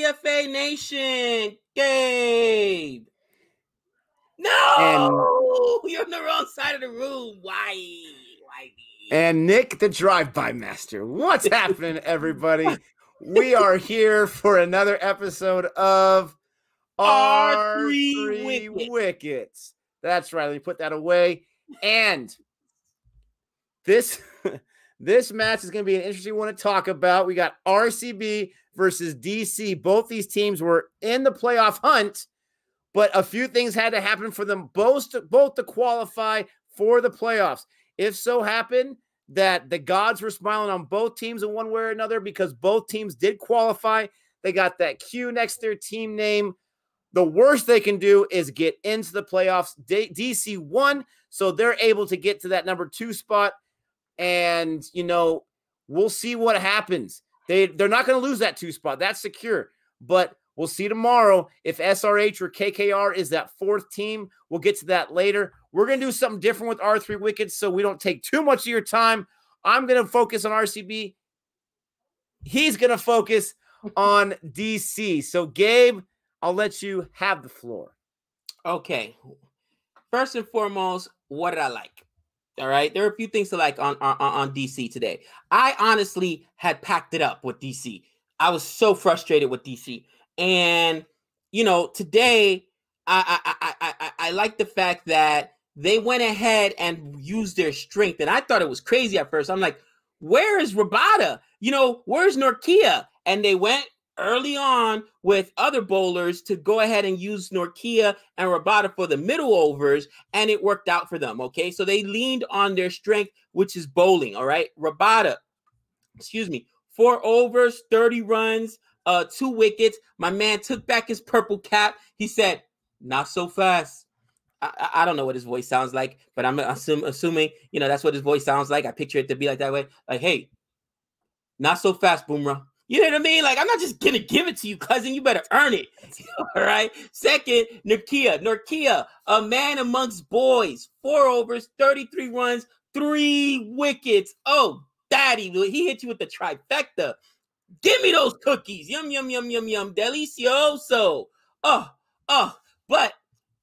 CFA Nation, Gabe. No, And you're on the wrong side of the room. Why? And Nick, the drive-by master. What's happening, everybody? We are here for another episode of R3 Wickets. That's right. Let me put that away. And this match is going to be an interesting one to talk about. We got RCB versus DC. Both these teams were in the playoff hunt, but a few things had to happen for them both to qualify for the playoffs. If so happened that the gods were smiling on both teams in one way or another because both teams did qualify, they got that Q next to their team name. The worst they can do is get into the playoffs. DC won, so they're able to get to that number 2 spot. And, we'll see what happens. They're not going to lose that 2 spot. That's secure. But we'll see tomorrow if SRH or KKR is that 4th team. We'll get to that later. We're going to do something different with R3 Wickets so we don't take too much of your time. I'm going to focus on RCB. He's going to focus on DC. So, Gabe, I'll let you have the floor. Okay. First and foremost, what did I like? All right. There are a few things to like on DC today. I honestly had packed it up with DC. I was so frustrated with DC. And, today I like the fact that they went ahead and used their strength. And I thought it was crazy at first. I'm like, where is Rabada? Where's Norkia? And they went early on with other bowlers to go ahead and use Norkia and Rabada for the middle overs, and it worked out for them, okay? So they leaned on their strength, which is bowling, all right? Rabada, 4 overs, 30 runs, 2 wickets. My man took back his purple cap. He said, not so fast. I don't know what his voice sounds like, but I'm assuming, that's what his voice sounds like. I picture it to be like that way. Like, hey, not so fast, Boomerang. You know what I mean? Like, I'm not just going to give it to you, cousin. You better earn it. All right. Second, Norkia, a man amongst boys. 4 overs, 33 runs, 3 wickets. Oh, daddy, he hit you with the trifecta. Give me those cookies. Yum, yum, yum, yum, yum. Delicioso. But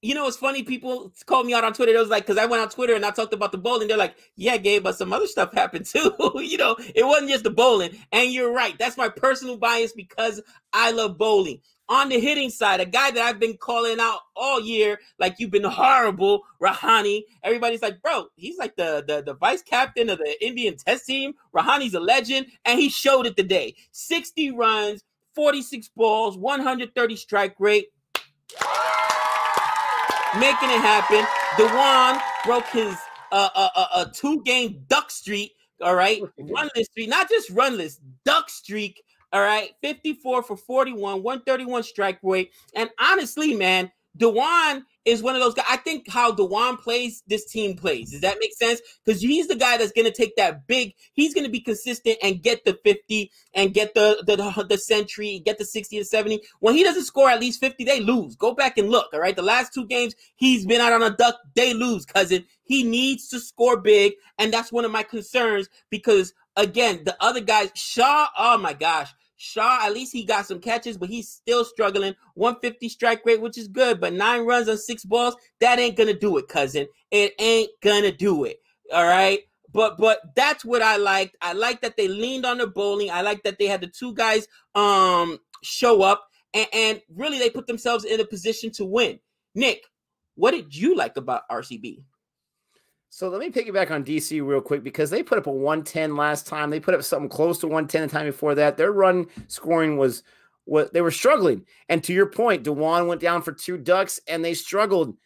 it's funny. People called me out on Twitter. It was like, because I went on Twitter and I talked about the bowling. They're like, yeah, Gabe, but some other stuff happened too. It wasn't just the bowling. And you're right. That's my personal bias because I love bowling. On the hitting side, a guy that I've been calling out all year, like, you've been horrible, Rahane. Everybody's like, bro, he's like the vice captain of the Indian test team. Rahane's a legend, and he showed it today. 60 runs, 46 balls, 130 strike rate. Making it happen. Dewan broke his 2-game duck streak. All right, runless streak, not just runless, duck streak. All right, 54 for 41, 131 strike rate. And honestly, man, Dewan is one of those guys. I think how Dewan plays, this team plays. Does that make sense? Because he's the guy that's going to take that big. He's going to be consistent and get the 50 and get the century, get the 60 and 70. When he doesn't score at least 50, they lose. Go back and look. All right, the last 2 games he's been out on a duck, they lose, cousin. He needs to score big, and that's one of my concerns because, again, the other guys, Shaw, oh my gosh. Shaw, at least he got some catches, but he's still struggling. 150 strike rate, which is good, but 9 runs on 6 balls, that ain't going to do it, cousin. It ain't going to do it, all right? But that's what I liked. I like that they leaned on the bowling. I like that they had the 2 guys show up, and really they put themselves in a position to win. Nick, what did you like about RCB? So let me piggyback on DC real quick because they put up a 110 last time. They put up something close to 110 the time before that. Their run scoring was what they were struggling. And to your point, Dewan went down for 2 ducks and they struggled.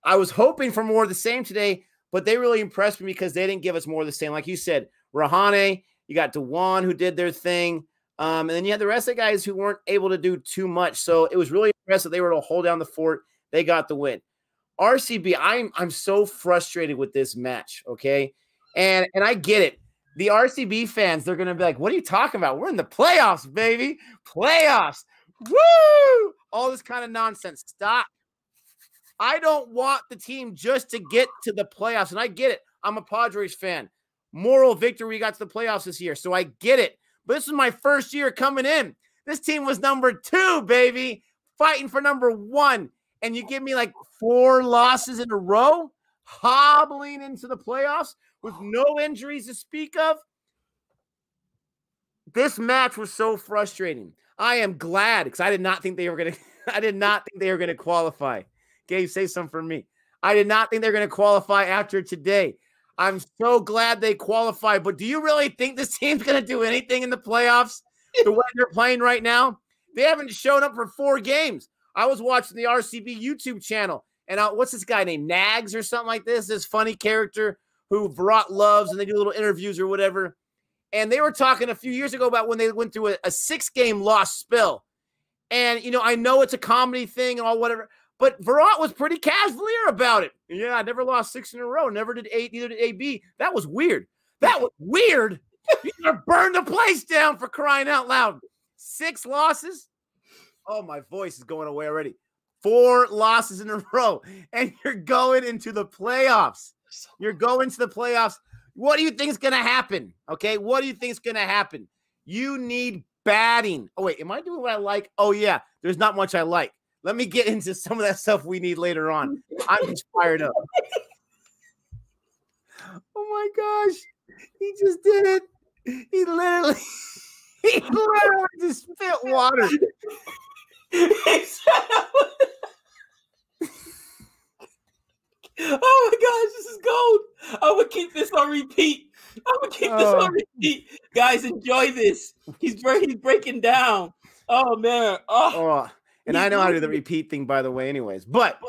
I was hoping for more of the same today, but they really impressed me because they didn't give us more of the same. Like you said, Rahane, you got Dewan who did their thing. And then you had the rest of the guys who weren't able to do too much. So it was really impressive. They were able to hold down the fort. They got the win. RCB, I'm so frustrated with this match, okay? And I get it. The RCB fans, they're going to be like, what are you talking about? We're in the playoffs, baby. Playoffs. Woo! All this kind of nonsense. Stop. I don't want the team just to get to the playoffs, and I get it. I'm a Padres fan. Moral victory, we got to the playoffs this year, so I get it. But this is my first year coming in. This team was number 2, baby, fighting for number 1. And you give me like 4 losses in a row, hobbling into the playoffs with no injuries to speak of. This match was so frustrating. I am glad because I did not think they were going to I did not think they were going to qualify. Gabe, say something for me. I did not think they're going to qualify after today. I'm so glad they qualified. But do you really think this team's going to do anything in the playoffs the way they're playing right now? They haven't shown up for 4 games. I was watching the RCB YouTube channel, and what's this guy named Nags or something like this? This funny character who Varun loves, and they do little interviews or whatever. And they were talking a few years ago about when they went through a 6-game loss spell. And, you know, I know it's a comedy thing and all whatever, but Varun was pretty cavalier about it. Yeah, I never lost 6 in a row. Never did 8, neither did AB. That was weird. That was weird. You're going to burn the place down for crying out loud. 6 losses? Oh, my voice is going away already. 4 losses in a row, and you're going into the playoffs. You're going to the playoffs. What do you think is going to happen? Okay, what do you think is going to happen? You need batting. Oh, wait, am I doing what I like? Oh, yeah, there's not much I like. Let me get into some of that stuff we need later on. I'm just fired up. Oh, my gosh. He just did it. He literally just spit water. Oh my gosh, this is gold. I'm gonna keep this on repeat. Guys, enjoy this. He's breaking down. Oh man. And I know how to do the repeat thing, by the way, anyways. But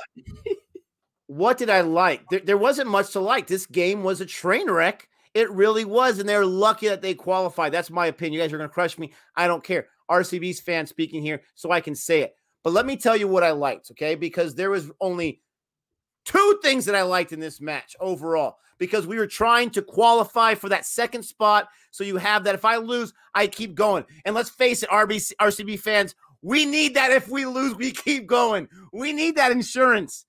what did I like? There wasn't much to like. This game was a train wreck. It really was, and they're lucky that they qualified. That's my opinion. You guys are gonna crush me. I don't care. RCB's fan speaking here, so I can say it. But let me tell you what I liked, okay? Because there was only 2 things that I liked in this match overall, because we were trying to qualify for that 2nd spot. So you have that. If I lose, I keep going. And let's face it, RCB fans, we need that. If we lose, we keep going. We need that insurance.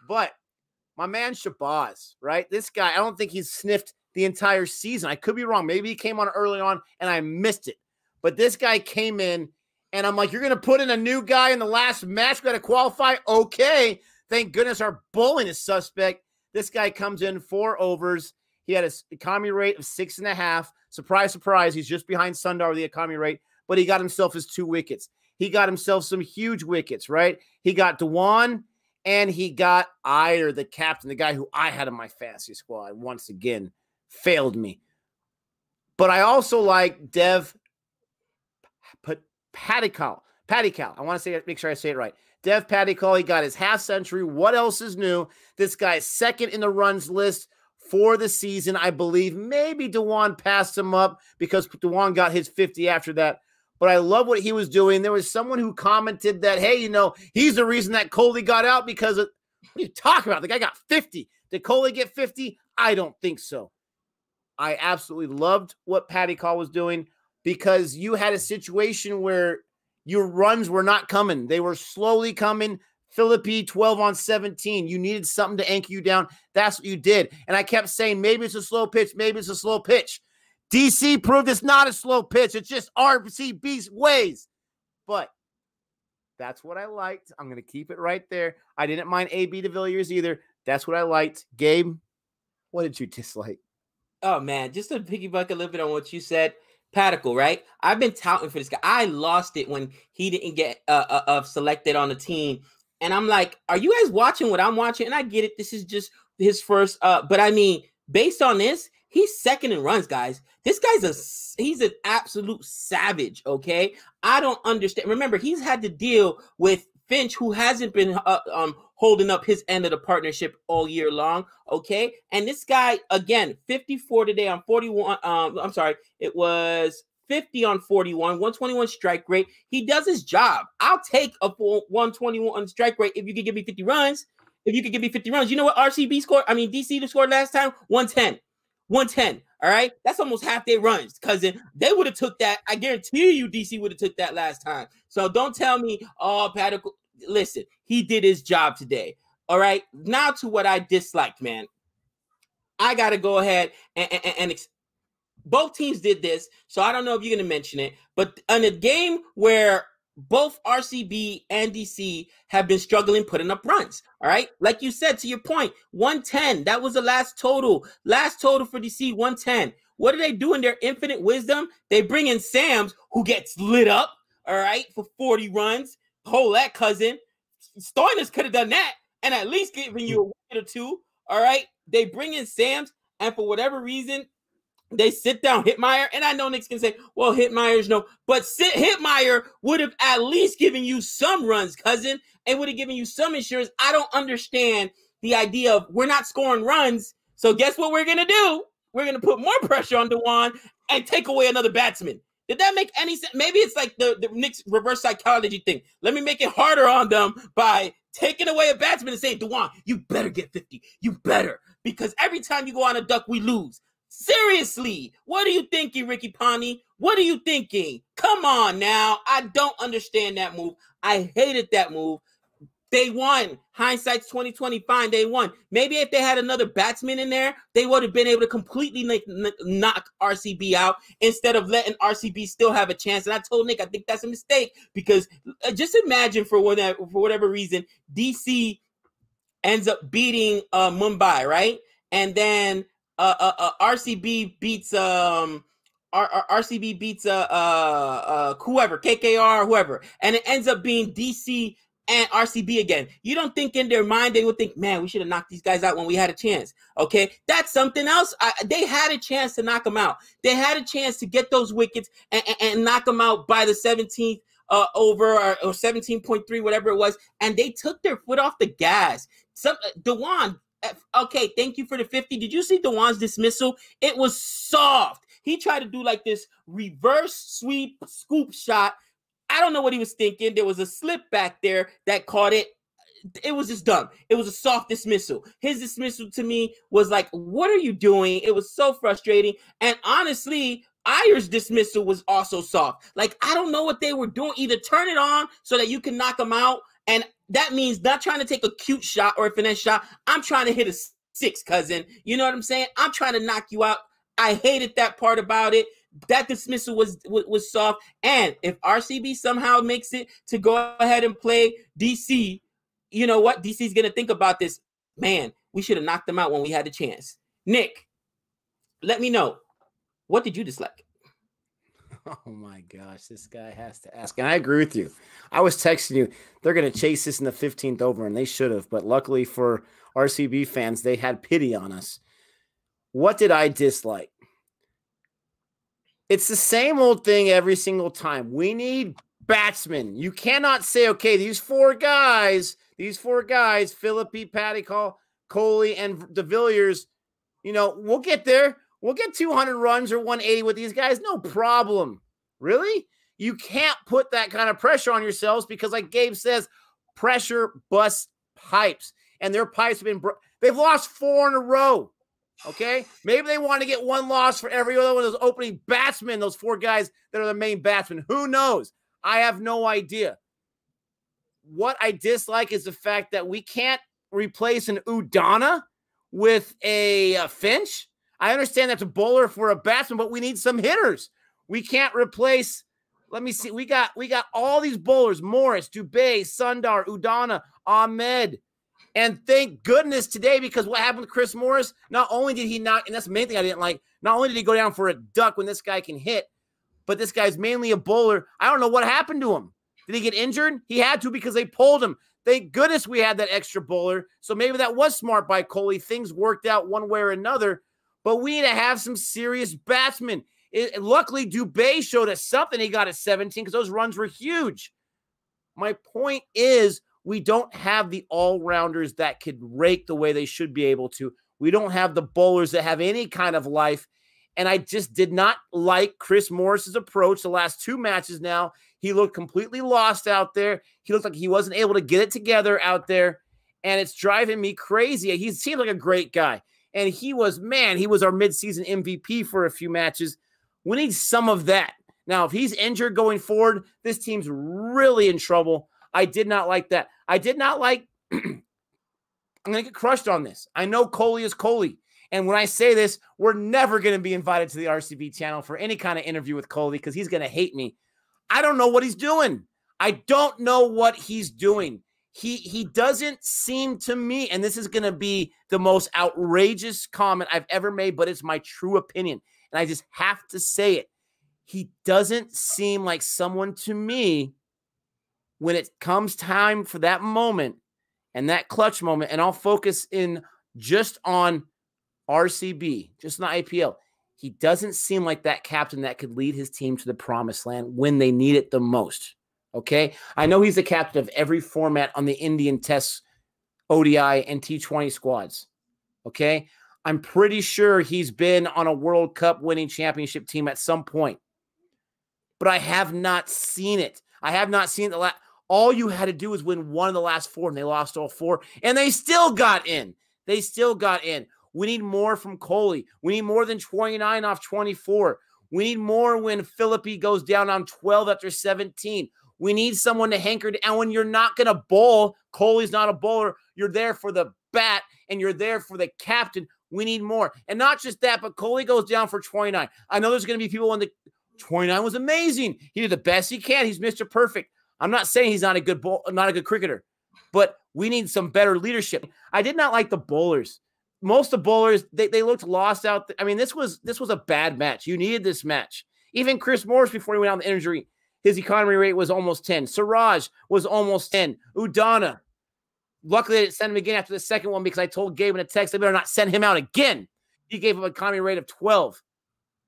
But my man Shabazz, right? This guy, I don't think he's sniffed the entire season. I could be wrong. Maybe he came on early on and I missed it. But this guy came in, and I'm like, you're going to put in a new guy in the last match? Got to qualify? Okay. Thank goodness our bowling is suspect. This guy comes in 4 overs. He had a economy rate of 6.5. Surprise, surprise. He's just behind Sundar with the economy rate, but he got himself his 2 wickets. He got himself some huge wickets, right? He got Dewan, and he got Iyer, the captain, the guy who I had in my fantasy squad. Once again, failed me. But I also like Dev Patikal. I want to make sure I say it right. Dev Patikal, he got his half century. What else is new? This guy's 2nd in the runs list for the season, I believe. Maybe Dewan passed him up because Dewan got his 50 after that. But I love what he was doing. There was someone who commented that, hey, you know, he's the reason that Kohli got out because of, what are you talking about? The guy got 50. Did Kohli get 50? I don't think so. I absolutely loved what Patikal was doing because you had a situation where your runs were not coming. They were slowly coming. Philippi, 12 on 17. You needed something to anchor you down. That's what you did. And I kept saying, maybe it's a slow pitch. Maybe it's a slow pitch. DC proved it's not a slow pitch. It's just RCB's ways. But that's what I liked. I'm going to keep it right there. I didn't mind AB de Villiers either. That's what I liked. Gabe, what did you dislike? Oh, man, just to piggyback a little bit on what you said, Patikal, right? I've been touting for this guy. I lost it when he didn't get selected on the team. And I'm like, are you guys watching what I'm watching? And I get it. This is just his first. But I mean, based on this, he's 2nd in runs, guys. This guy's he's an absolute savage, okay? I don't understand. Remember, he's had to deal with Finch, who hasn't been holding up his end of the partnership all year long, okay? And this guy, again, 54 today on 41. I'm sorry, it was 50 on 41, 121 strike rate. He does his job. I'll take a 121 strike rate if you could give me 50 runs. If you could give me 50 runs. You know what RCB scored? I mean, DC scored last time? 110. 110. All right? That's almost half their runs. Because they would have took that. I guarantee you DC would have took that last time. So don't tell me, oh, Patikal. Listen, he did his job today. All right? Now to what I disliked, man. I got to go ahead and both teams did this, so I don't know if you're going to mention it, but in a game where both RCB and DC have been struggling putting up runs, all right? Like you said, to your point, 110, that was the last total. Last total for DC, 110. What do they do in their infinite wisdom? They bring in Sam's, who gets lit up, all right, for 40 runs. Hold that, cousin. Stoinis could have done that and at least given you a wicket or two, all right? They bring in Sam's, and for whatever reason, they sit down Hitmeyer, and I know Nick's can say, well, Hitmeyer's no, but Hitmeyer would have at least given you some runs, cousin, and would have given you some insurance. I don't understand the idea of we're not scoring runs, so guess what we're going to do? We're going to put more pressure on Dewan and take away another batsman. Did that make any sense? Maybe it's like the Knicks reverse psychology thing. Let me make it harder on them by taking away a batsman and saying, Dewan, you better get 50. You better. Because every time you go on a duck, we lose. Seriously, what are you thinking, Ricky Ponti? What are you thinking? Come on now. I don't understand that move. I hated that move. They won. Hindsight's 2020. Fine, they won. Maybe if they had another batsman in there, they would have been able to completely knock RCB out instead of letting RCB still have a chance. And I told Nick, I think that's a mistake because just imagine for whatever reason, DC ends up beating Mumbai, right? And then RCB beats RCB beats whoever, KKR, whoever, and it ends up being DC and RCB again. You don't think in their mind they would think, man, we should have knocked these guys out when we had a chance. Okay, that's something else. They had a chance to knock them out. They had a chance to get those wickets and knock them out by the 17th over or 17.3, whatever it was, and they took their foot off the gas. Dewan, okay, thank you for the 50. Did you see Dewan's dismissal? It was soft. He tried to do like this reverse sweep scoop shot. I don't know what he was thinking. There was a slip back there that caught it. It was just dumb. It was a soft dismissal. His dismissal to me was like, what are you doing? It was so frustrating. And honestly, Iyer's dismissal was also soft. Like, I don't know what they were doing. Either turn it on so that you can knock them out. And that means not trying to take a cute shot or a finesse shot. I'm trying to hit a 6, cousin. You know what I'm saying? I'm trying to knock you out. I hated that part about it. That dismissal was soft. And if RCB somehow makes it to go ahead and play DC, you know what? DC's going to think about this. Man, we should have knocked them out when we had the chance. Nick, let me know. What did you dislike? Oh, my gosh. This guy has to ask. And I agree with you. I was texting you. They're going to chase this in the 15th over, and they should have. But luckily for RCB fans, they had pity on us. What did I dislike? It's the same old thing every single time. We need batsmen. You cannot say, okay, these four guys, Phillippe, Patty Call, Coley, and De Villiers, you know, we'll get there. We'll get 200 runs or 180 with these guys. No problem. Really? You can't put that kind of pressure on yourselves because, like Gabe says, pressure busts pipes. And their pipes have been they've lost 4 in a row. Okay? Maybe they want to get one loss for every other one of those opening batsmen, those 4 guys that are the main batsmen. Who knows? I have no idea. What I dislike is the fact that we can't replace an Udana with a Finch. I understand that's a bowler for a batsman, but we need some hitters. We can't replace. Let me see. We got all these bowlers: Morris, Dubé, Sundar, Udana, Ahmed. And thank goodness today, because what happened with Chris Morris, not only did he not, and that's the main thing I didn't like, not only did he go down for a duck when this guy can hit, but this guy's mainly a bowler. I don't know what happened to him. Did he get injured? He had to because they pulled him. Thank goodness we had that extra bowler. So maybe that was smart by Coley. Things worked out one way or another. But we need to have some serious batsmen. Luckily, Dubé showed us something. He got at 17 because those runs were huge. My point is we don't have the all-rounders that could rake the way they should be able to. We don't have the bowlers that have any kind of life. And I just did not like Chris Morris's approach the last 2 matches now. He looked completely lost out there. He looked like he wasn't able to get it together out there. And it's driving me crazy. He seemed like a great guy. And he was our midseason MVP for a few matches. We need some of that. Now, if he's injured going forward, this team's really in trouble. I did not like that. I did not like – I'm going to get crushed on this. I know Coley is Coley. And when I say this, we're never going to be invited to the RCB channel for any kind of interview with Coley because he's going to hate me. I don't know what he's doing. I don't know what he's doing. He doesn't seem to me, and this is going to be the most outrageous comment I've ever made, but it's my true opinion, and I just have to say it. He doesn't seem like someone to me when it comes time for that moment and that clutch moment, and I'll focus in just on RCB, just not IPL. He doesn't seem like that captain that could lead his team to the promised land when they need it the most. Okay? I know he's the captain of every format on the Indian Test, ODI, and T20 squads. Okay? I'm pretty sure he's been on a World Cup winning championship team at some point. But I have not seen it. I have not seen the last. All you had to do was win one of the last 4, and they lost all 4, and they still got in. They still got in. We need more from Coley. We need more than 29 off 24. We need more when Philippi goes down on 12 after 17. We need someone to hanker down. And when you're not going to bowl, Coley's not a bowler. You're there for the bat, and you're there for the captain. We need more. And not just that, but Coley goes down for 29. I know there's going to be people when the 29 was amazing. He did the best he can. He's Mr. Perfect. I'm not saying he's not a good cricketer, but we need some better leadership. I did not like the bowlers. Most of the bowlers, they looked lost out. I mean, this was a bad match. You needed this match. Even Chris Morris, before he went out with injury, his economy rate was almost 10. Siraj was almost 10. Udana. Luckily, I didn't send him again after the second one because I told Gabe in a text, they better not send him out again. He gave him an economy rate of 12.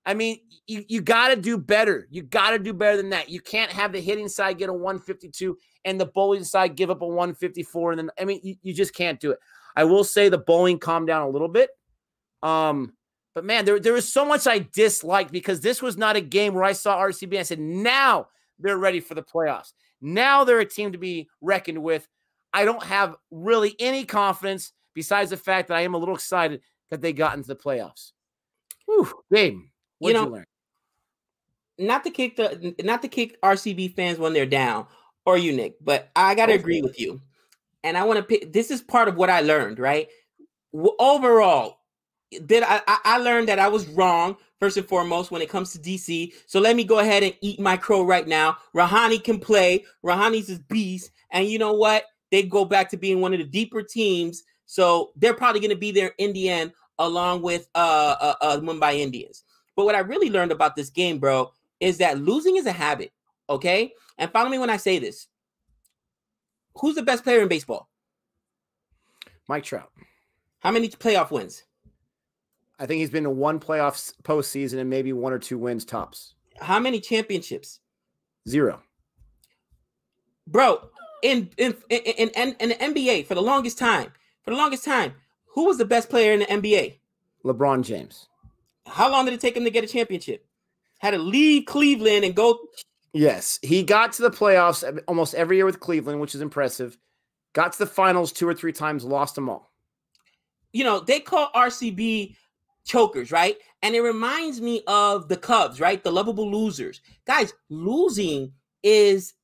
I mean, you got to do better. You got to do better than that. You can't have the hitting side get a 152 and the bowling side give up a 154. And then, I mean, you just can't do it. I will say the bowling calmed down a little bit. But, man, there was so much I disliked because this was not a game where I saw RCB and I said, now they're ready for the playoffs. Now they're a team to be reckoned with. I don't have really any confidence besides the fact that I am a little excited that they got into the playoffs. Whew, Gabe. What did you learn? Not to kick RCB fans when they're down, or you, Nick, but I gotta agree with you. And I want to pick. This is part of what I learned, right? Overall, I learned that I was wrong first and foremost when it comes to DC. So let me go ahead and eat my crow right now. Rahane can play. Rahane's his beast, and you know what? They go back to being one of the deeper teams, so they're probably going to be there in the end, along with Mumbai Indians. But what I really learned about this game, bro, is that losing is a habit, okay? And follow me when I say this. Who's the best player in baseball? Mike Trout. How many playoff wins? I think he's been to 1 playoff postseason and maybe 1 or 2 wins tops. How many championships? 0. Bro, in the NBA for the longest time, who was the best player in the NBA? LeBron James. How long did it take him to get a championship? Had to leave Cleveland and go. Yes, he got to the playoffs almost every year with Cleveland, which is impressive. Got to the finals 2 or 3 times, lost them all. You know, they call RCB chokers, right? And it reminds me of the Cubs, right? The lovable losers. Guys, losing is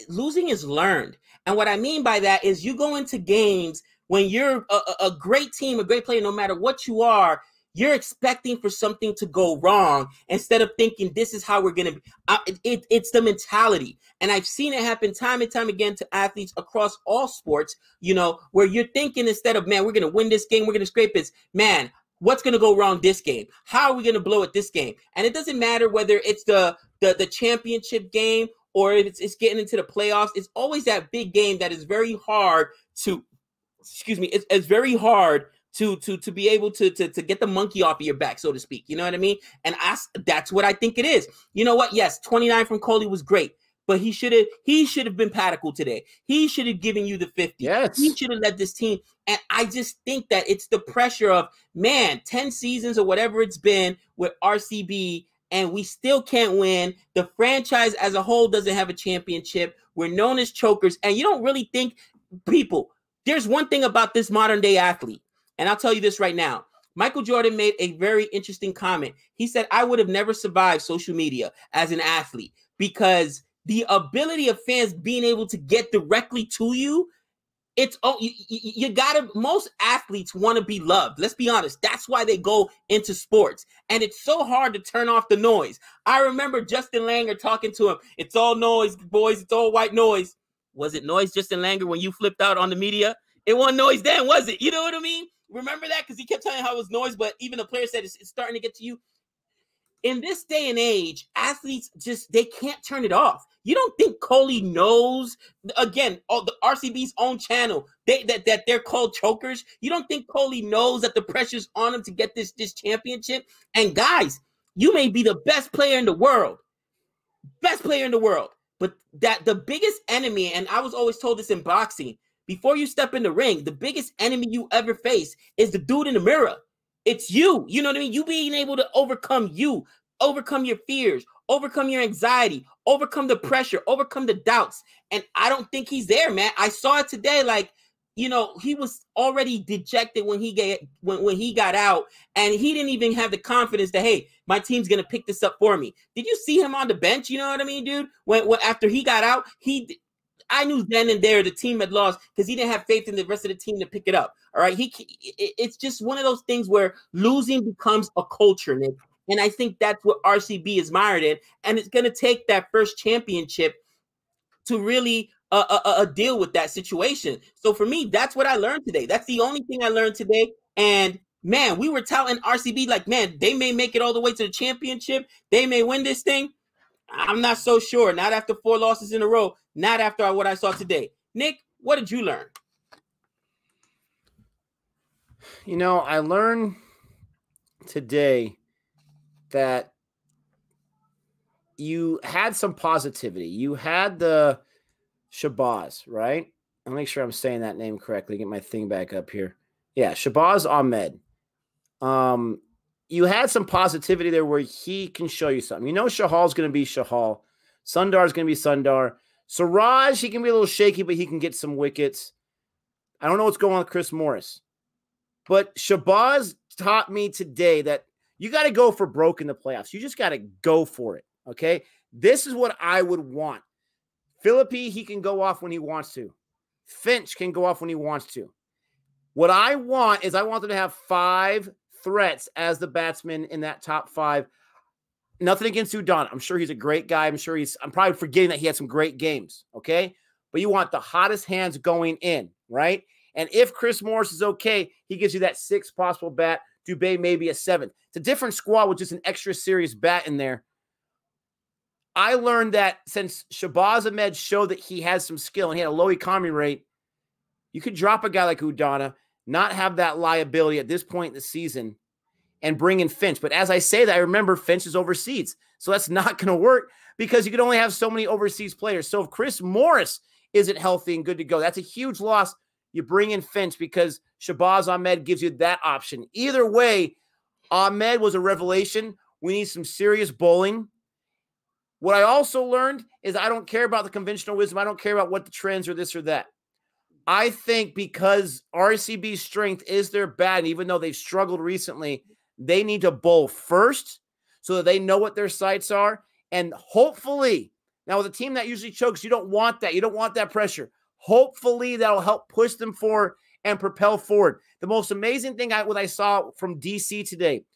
losing is learned. And what I mean by that is you go into games when you're a great team, a great player, no matter what you are, you're expecting for something to go wrong instead of thinking this is how we're going to be. It's the mentality. And I've seen it happen time and time again to athletes across all sports, you know, where you're thinking instead of, man, we're going to win this game, we're going to scrape this, man, what's going to go wrong this game? How are we going to blow it this game? And it doesn't matter whether it's the championship game or if it's getting into the playoffs. It's always that big game that is very hard to, it's very hard to be able to get the monkey off of your back, so to speak. You know what I mean? And that's what I think it is. You know what? Yes, 29 from Coley was great, but he should have been Padicle today. He should have given you the 50. Yes. He should have led this team. And I just think that it's the pressure of, man, 10 seasons or whatever it's been with RCB, and we still can't win. The franchise as a whole doesn't have a championship. We're known as chokers. And you don't really think, people, there's one thing about this modern day athlete. And I'll tell you this right now. Michael Jordan made a very interesting comment. He said, I would have never survived social media as an athlete because the ability of fans being able to get directly to you You gotta, most athletes want to be loved. Let's be honest. That's why they go into sports. And it's so hard to turn off the noise. I remember Justin Langer talking to him. It's all noise, boys. It's all white noise. Was it noise, Justin Langer, when you flipped out on the media? It wasn't noise then, was it? You know what I mean? Remember that? Because he kept telling you how it was noise, but even the player said it's starting to get to you. In this day and age, athletes they can't turn it off. You don't think Coley knows, again, the RCB's own channel, that they're called chokers? You don't think Coley knows that the pressure's on him to get this championship? And guys, you may be the best player in the world, but that the biggest enemy, and I was always told this in boxing, before you step in the ring, the biggest enemy you ever face is the dude in the mirror. It's you. You know what I mean? You being able to overcome your fears, overcome your anxiety, overcome the pressure, overcome the doubts. And I don't think he's there, man. I saw it today. Like, he was already dejected when he got out, and he didn't even have the confidence that, hey, my team's gonna pick this up for me. Did you see him on the bench? You know what I mean, dude? When after he got out, I knew then and there the team had lost because he didn't have faith in the rest of the team to pick it up. All right. It's just one of those things where losing becomes a culture, Nick. And I think that's what RCB is mired in. And it's going to take that first championship to really deal with that situation. So for me, that's what I learned today. That's the only thing I learned today. And man, we were touting RCB like, man, they may make it all the way to the championship. They may win this thing. I'm not so sure. Not after 4 losses in a row. Not after what I saw today. Nick, what did you learn? I learned today that you had some positivity. You had the Shabazz, right? I'll make sure I'm saying that name correctly. Get my thing back up here. Yeah, Shabazz Ahmed. You had some positivity there where he can show you something. Shahal's going to be Shahal. Sundar's going to be Sundar. Siraj, he can be a little shaky, but he can get some wickets. I don't know what's going on with Chris Morris. But Shabazz taught me today that you got to go for broke in the playoffs. You just got to go for it, okay? This is what I would want. Philippi, he can go off when he wants to. Finch can go off when he wants to. What I want is I want them to have 5 threats as the batsman in that top 5. Nothing against Udon. I'm sure he's a great guy. I'm probably forgetting that he had some great games, okay? But you want the hottest hands going in, right? And if Chris Morris is okay, he gives you that 6th possible bat. Dubé maybe a 7th. It's a different squad with just an extra serious bat in there. I learned that since Shabazz Ahmed showed that he has some skill and he had a low economy rate, you could drop a guy like Udana, not have that liability at this point in the season, and bring in Finch. But as I say that, I remember Finch is overseas. So that's not going to work because you can only have so many overseas players. So if Chris Morris isn't healthy and good to go, that's a huge loss. You bring in Finch because Shabazz Ahmed gives you that option. Either way, Ahmed was a revelation. We need some serious bowling. What I also learned is I don't care about the conventional wisdom. I don't care about what the trends or this or that. I think because RCB's strength is their bat, and even though they've struggled recently, they need to bowl first so that they know what their sights are. And hopefully, now with a team that usually chokes, you don't want that. You don't want that pressure. Hopefully, that'll help push them forward and propel forward. The most amazing thing what I saw from DC today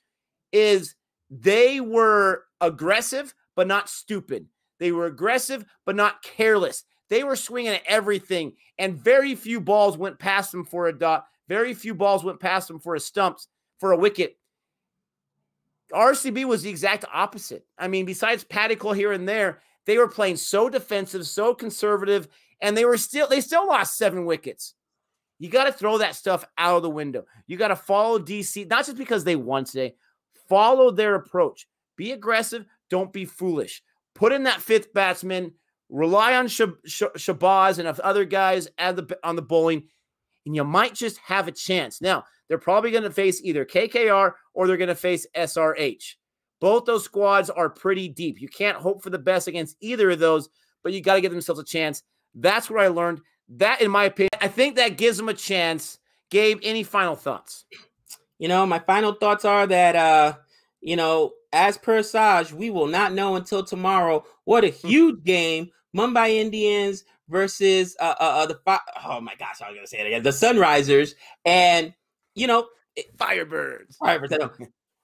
is they were aggressive, but not stupid. They were aggressive, but not careless. They were swinging at everything, and very few balls went past them for a dot. Very few balls went past them for a wicket. RCB was the exact opposite. I mean, besides Paddickle here and there, they were playing so defensive, so conservative, and they still lost 7 wickets. You got to throw that stuff out of the window. You got to follow DC, not just because they won today. Follow their approach. Be aggressive. Don't be foolish. Put in that 5th batsman. Rely on Shabazz and other guys on the bowling, and you might just have a chance. Now, they're probably going to face either KKR or they're going to face SRH. Both those squads are pretty deep. You can't hope for the best against either of those, but you got to give themselves a chance. That's what I learned. That, in my opinion, I think that gives them a chance. Gabe, any final thoughts? My final thoughts are that, as per Saj, we will not know until tomorrow what a huge game Mumbai Indians versus oh my gosh, I was gonna say it again, the Sunrisers, and Firebirds. Firebirds. I know.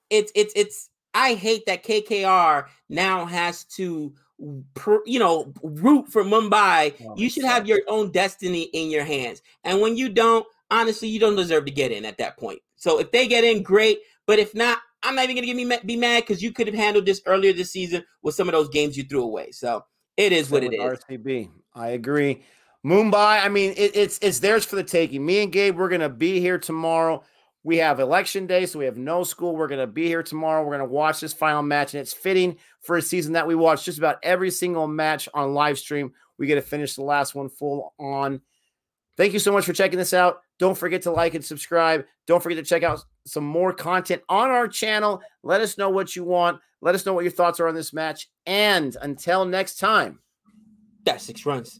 It's I hate that KKR now has to root for Mumbai. You should have your own destiny in your hands, and when you don't, honestly, you don't deserve to get in at that point. So if they get in, great. But if not, I'm not even going to be mad because you could have handled this earlier this season with some of those games you threw away. So it is what it is. RCB. I agree. Mumbai, I mean, it's theirs for the taking. Me and Gabe, we're going to be here tomorrow. We have election day, so we have no school. We're going to be here tomorrow. We're going to watch this final match, and it's fitting for a season that we watch just about every single match on live stream. We get to finish the last one full on. Thank you so much for checking this out. Don't forget to like and subscribe. Don't forget to check out some more content on our channel. Let us know what you want. Let us know what your thoughts are on this match. And until next time, that's 6 runs.